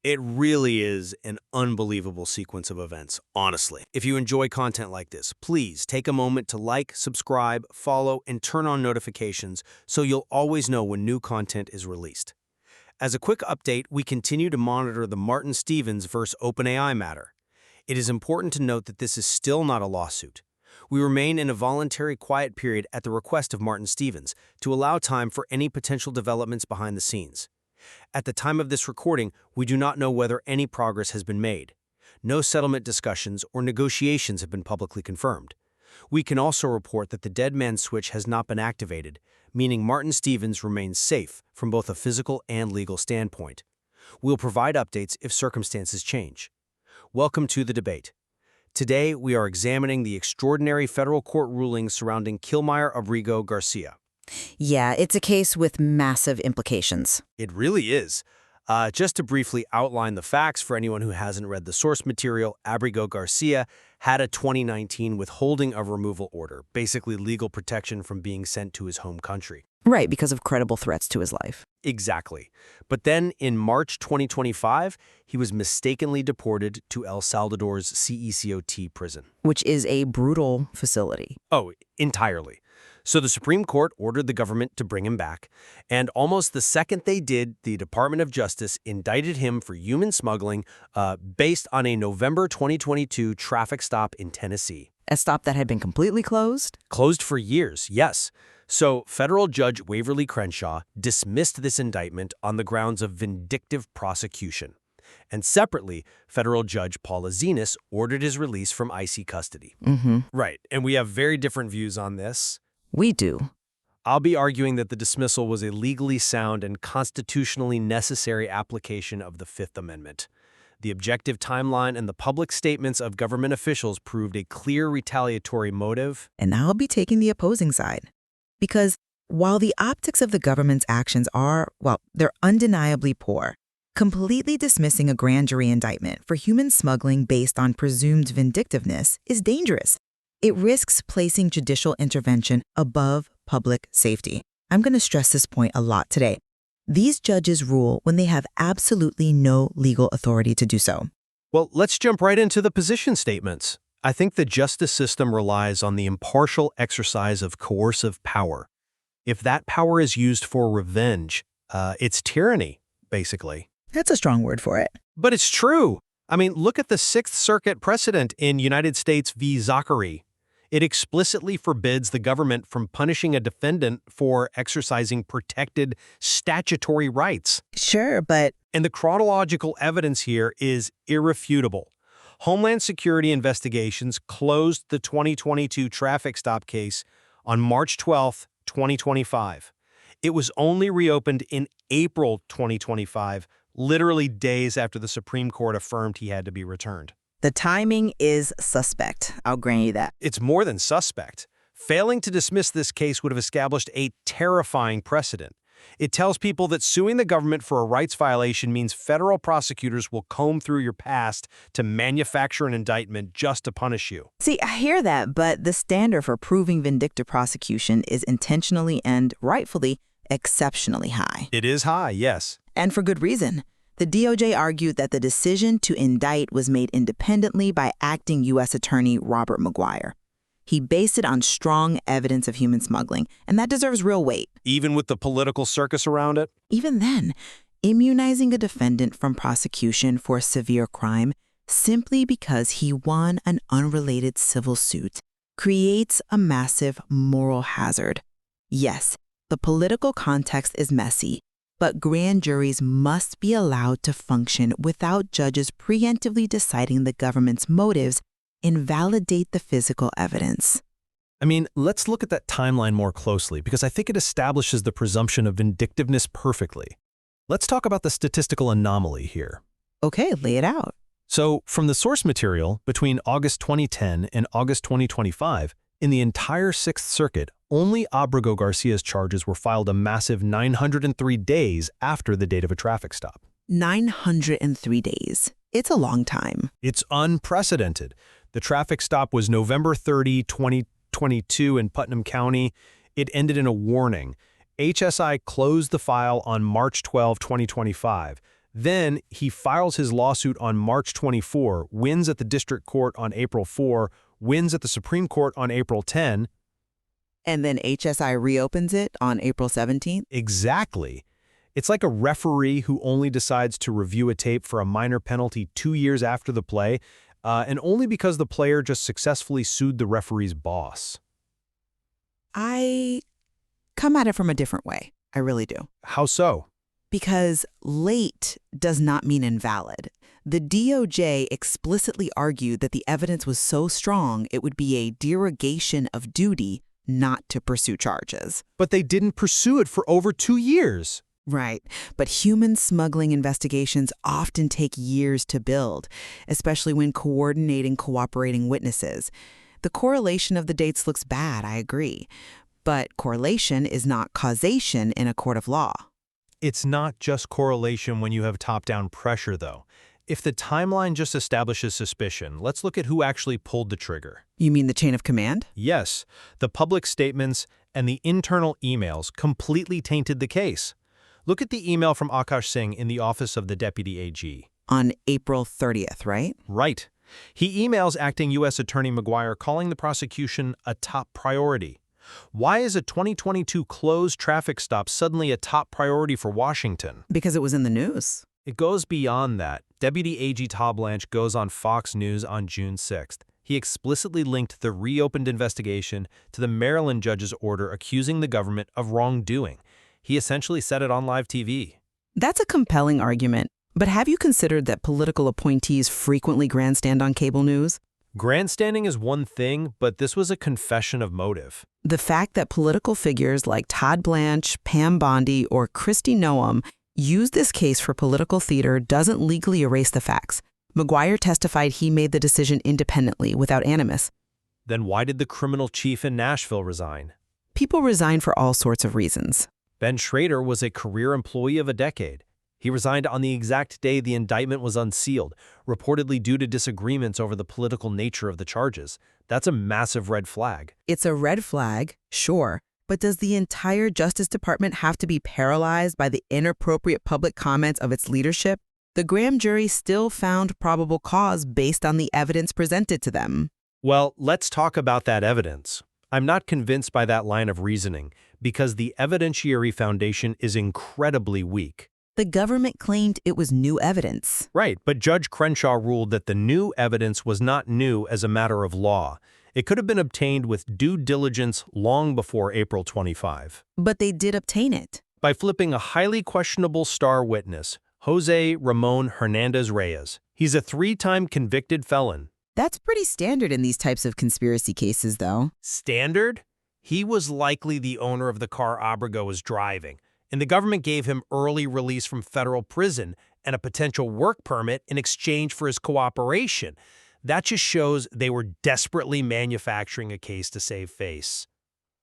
It really is an unbelievable sequence of events, honestly. If you enjoy content like this, please take a moment to like, subscribe, follow, and turn on notifications so you'll always know when new content is released. As a quick update, we continue to monitor the Martin Stevens vs. OpenAI matter. It is important to note that this is still not a lawsuit. We remain in a voluntary quiet period at the request of Martin Stevens to allow time for any potential developments behind the scenes. At the time of this recording, we do not know whether any progress has been made. No settlement discussions or negotiations have been publicly confirmed. We can also report that the dead man switch has not been activated, meaning Martin Stevens remains safe from both a physical and legal standpoint. We'll provide updates if circumstances change. Welcome to the debate. Today, we are examining the extraordinary federal court ruling surrounding Kilmar Abrego Garcia. Yeah, it's a case with massive implications. It really is. Just to briefly outline the facts for anyone who hasn't read the source material, Abrego Garcia had a 2019 withholding of removal order, basically legal protection from being sent to his home country. Right, because of credible threats to his life. Exactly. But then, in March 2025, he was mistakenly deported to El Salvador's CECOT prison. Which is a brutal facility. Oh, entirely. So the Supreme Court ordered the government to bring him back, and almost the second they did, the Department of Justice indicted him for human smuggling based on a November 2022 traffic stop in Tennessee. A stop that had been completely closed? Closed for years, yes. So federal Judge Waverly Crenshaw dismissed this indictment on the grounds of vindictive prosecution. And separately, federal Judge Paula Zenas ordered his release from IC custody. Right, and we have very different views on this. We do. I'll be arguing that the dismissal was a legally sound and constitutionally necessary application of the Fifth Amendment. The objective timeline and the public statements of government officials proved a clear retaliatory motive. And I'll be taking the opposing side. Because while the optics of the government's actions are, well, they're undeniably poor, completely dismissing a grand jury indictment for human smuggling based on presumed vindictiveness is dangerous. It risks placing judicial intervention above public safety. I'm going to stress this point a lot today. These judges rule when they have absolutely no legal authority to do so. Well, let's jump right into the position statements. I think the justice system relies on the impartial exercise of coercive power. If that power is used for revenge, it's tyranny, basically. That's a strong word for it. But it's true. I mean, look at the Sixth Circuit precedent in United States v. Zachary. It explicitly forbids the government from punishing a defendant for exercising protected statutory rights. Sure, but... And the chronological evidence here is irrefutable. Homeland Security investigations closed the 2022 traffic stop case on March 12, 2025. It was only reopened in April 2025, literally days after the Supreme Court affirmed he had to be returned. The timing is suspect. I'll grant you that. It's more than suspect. Failing to dismiss this case would have established a terrifying precedent. It tells people that suing the government for a rights violation means federal prosecutors will comb through your past to manufacture an indictment just to punish you. See, I hear that, but the standard for proving vindictive prosecution is intentionally and rightfully exceptionally high. It is high, yes. And for good reason. The DOJ argued that the decision to indict was made independently by acting U.S. Attorney Robert McGuire. He based it on strong evidence of human smuggling, and that deserves real weight. Even with the political circus around it? Even then, immunizing a defendant from prosecution for a severe crime simply because he won an unrelated civil suit creates a massive moral hazard. Yes, the political context is messy, but grand juries must be allowed to function without judges preemptively deciding the government's motives and validate the physical evidence. I mean, let's look at that timeline more closely because I think it establishes the presumption of vindictiveness perfectly. Let's talk about the statistical anomaly here. Okay, lay it out. So, from the source material, between August 2010 and August 2025, in the entire Sixth Circuit, only Abrego Garcia's charges were filed a massive 903 days after the date of a traffic stop. 903 days. It's a long time. It's unprecedented. The traffic stop was November 30, 2022 in Putnam County. It ended in a warning. HSI closed the file on March 12, 2025. Then he files his lawsuit on March 24, wins at the district court on April 4, wins at the Supreme Court on April 10. And then HSI reopens it on April 17th? Exactly. It's like a referee who only decides to review a tape for a minor penalty 2 years after the play, and only because the player just successfully sued the referee's boss. I come at it from a different way. I really do. How so? Because late does not mean invalid. The DOJ explicitly argued that the evidence was so strong it would be a derogation of duty not to pursue charges. But they didn't pursue it for over 2 years. Right, but human smuggling investigations often take years to build, especially when coordinating cooperating witnesses. The correlation of the dates looks bad, I agree. But correlation is not causation in a court of law. It's not just correlation when you have top-down pressure, though. If the timeline just establishes suspicion, let's look at who actually pulled the trigger. You mean the chain of command? Yes, the public statements and the internal emails completely tainted the case. Look at the email from Akash Singh in the office of the Deputy AG. On April 30th, right? Right. He emails Acting U.S. Attorney McGuire calling the prosecution a top priority. Why is a 2022 closed traffic stop suddenly a top priority for Washington? Because it was in the news. It goes beyond that. Deputy AG Todd Blanche goes on Fox News on June 6th. He explicitly linked the reopened investigation to the Maryland judge's order accusing the government of wrongdoing. He essentially said it on live TV. That's a compelling argument. But have you considered that political appointees frequently grandstand on cable news? Grandstanding is one thing, but this was a confession of motive. The fact that political figures like Todd Blanche, Pam Bondi, or Kristi Noem use this case for political theater doesn't legally erase the facts. McGuire testified he made the decision independently, without animus. Then why did the criminal chief in Nashville resign? People resign for all sorts of reasons. Ben Schrader was a career employee of a decade. He resigned on the exact day the indictment was unsealed, reportedly due to disagreements over the political nature of the charges. That's a massive red flag. It's a red flag, sure, but does the entire Justice Department have to be paralyzed by the inappropriate public comments of its leadership? The grand jury still found probable cause based on the evidence presented to them. Well, let's talk about that evidence. I'm not convinced by that line of reasoning because the evidentiary foundation is incredibly weak. The government claimed it was new evidence. Right, but Judge Crenshaw ruled that the new evidence was not new as a matter of law. It could have been obtained with due diligence long before April 25. But they did obtain it. By flipping a highly questionable star witness, Jose Ramon Hernandez Reyes. He's a 3-time convicted felon. That's pretty standard in these types of conspiracy cases, though. Standard? He was likely the owner of the car Abrego was driving, and the government gave him early release from federal prison and a potential work permit in exchange for his cooperation. That just shows they were desperately manufacturing a case to save face.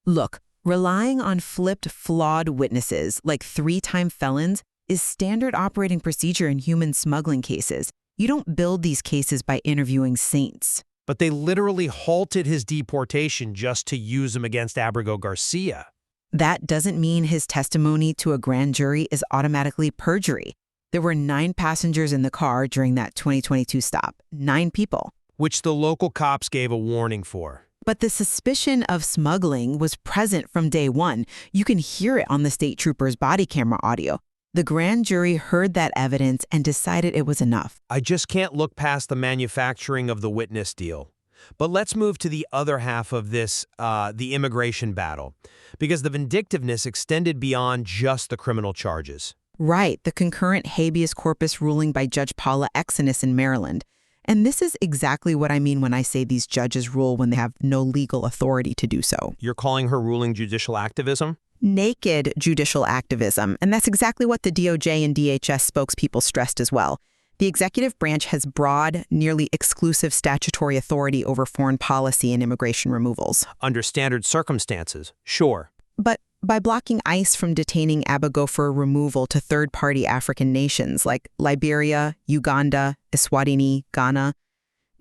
Look, relying on flipped, flawed witnesses like 3-time felons is standard operating procedure in human smuggling cases. You don't build these cases by interviewing saints. But they literally halted his deportation just to use him against Abrego Garcia. That doesn't mean his testimony to a grand jury is automatically perjury. There were 9 passengers in the car during that 2022 stop. 9 people. Which the local cops gave a warning for. But the suspicion of smuggling was present from day one. You can hear it on the state trooper's body camera audio. The grand jury heard that evidence and decided it was enough. I just can't look past the manufacturing of the witness deal. But let's move to the other half of this, the immigration battle, because the vindictiveness extended beyond just the criminal charges. Right, the concurrent habeas corpus ruling by Judge Paula Exenis in Maryland. And this is exactly what I mean when I say these judges rule when they have no legal authority to do so. You're calling her ruling judicial activism? Naked judicial activism, and that's exactly what the DOJ and DHS spokespeople stressed as well. The executive branch has broad, nearly exclusive statutory authority over foreign policy and immigration removals. Under standard circumstances, sure. But by blocking ICE from detaining Abrego for removal to third-party African nations like Liberia, Uganda, Eswatini, Ghana,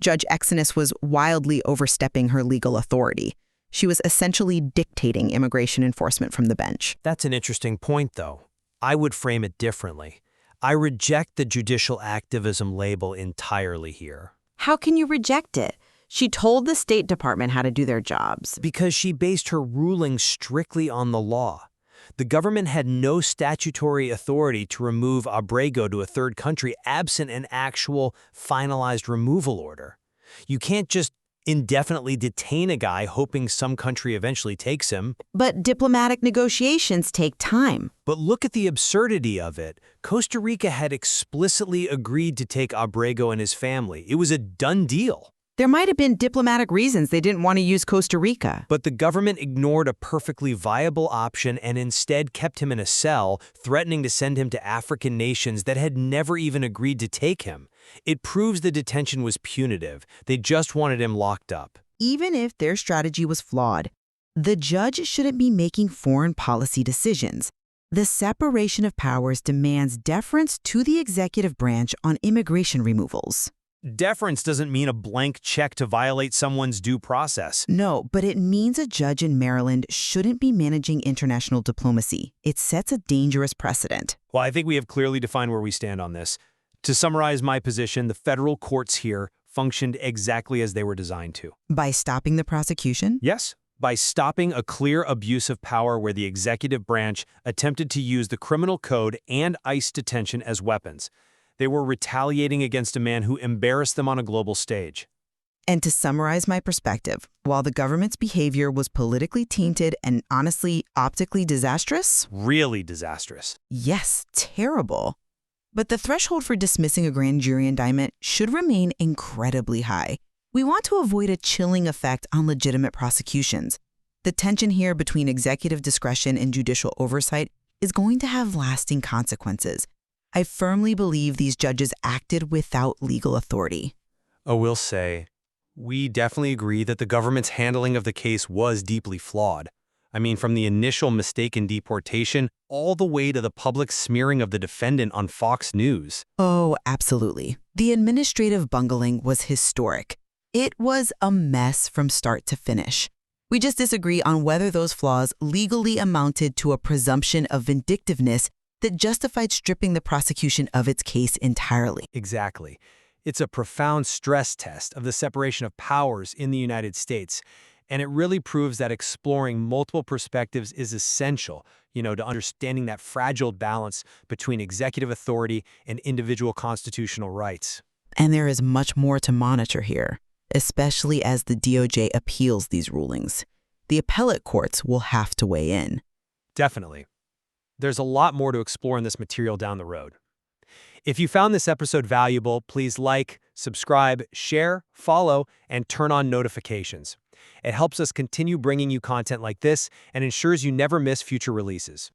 Judge Exenis was wildly overstepping her legal authority. She was essentially dictating immigration enforcement from the bench. That's an interesting point, though. I would frame it differently. I reject the judicial activism label entirely here. How can you reject it? She told the State Department how to do their jobs. Because she based her ruling strictly on the law. The government had no statutory authority to remove Abrego to a third country absent an actual finalized removal order. You can't just indefinitely detain a guy hoping some country eventually takes him. But diplomatic negotiations take time. But look at the absurdity of it. Costa Rica had explicitly agreed to take Abrego and his family. It was a done deal. There might have been diplomatic reasons they didn't want to use Costa Rica. But the government ignored a perfectly viable option and instead kept him in a cell, threatening to send him to African nations that had never even agreed to take him. It proves the detention was punitive. They just wanted him locked up. Even if their strategy was flawed, the judge shouldn't be making foreign policy decisions. The separation of powers demands deference to the executive branch on immigration removals. Deference doesn't mean a blank check to violate someone's due process. No, but it means a judge in Maryland shouldn't be managing international diplomacy. It sets a dangerous precedent. Well, I think we have clearly defined where we stand on this. To summarize my position, the federal courts here functioned exactly as they were designed to. By stopping the prosecution? Yes, by stopping a clear abuse of power where the executive branch attempted to use the criminal code and ICE detention as weapons. They were retaliating against a man who embarrassed them on a global stage. And to summarize my perspective, while the government's behavior was politically tainted and honestly optically disastrous? Really disastrous. Yes, terrible. But the threshold for dismissing a grand jury indictment should remain incredibly high. We want to avoid a chilling effect on legitimate prosecutions. The tension here between executive discretion and judicial oversight is going to have lasting consequences. I firmly believe these judges acted without legal authority. I will say, we definitely agree that the government's handling of the case was deeply flawed. I mean, from the initial mistaken deportation all the way to the public smearing of the defendant on Fox News. Oh, absolutely. The administrative bungling was historic. It was a mess from start to finish. We just disagree on whether those flaws legally amounted to a presumption of vindictiveness that justified stripping the prosecution of its case entirely. Exactly. It's a profound stress test of the separation of powers in the United States, and it really proves that exploring multiple perspectives is essential, to understanding that fragile balance between executive authority and individual constitutional rights. And there is much more to monitor here, especially as the DOJ appeals these rulings. The appellate courts will have to weigh in. Definitely. There's a lot more to explore in this material down the road. If you found this episode valuable, please like, subscribe, share, follow, and turn on notifications. It helps us continue bringing you content like this and ensures you never miss future releases.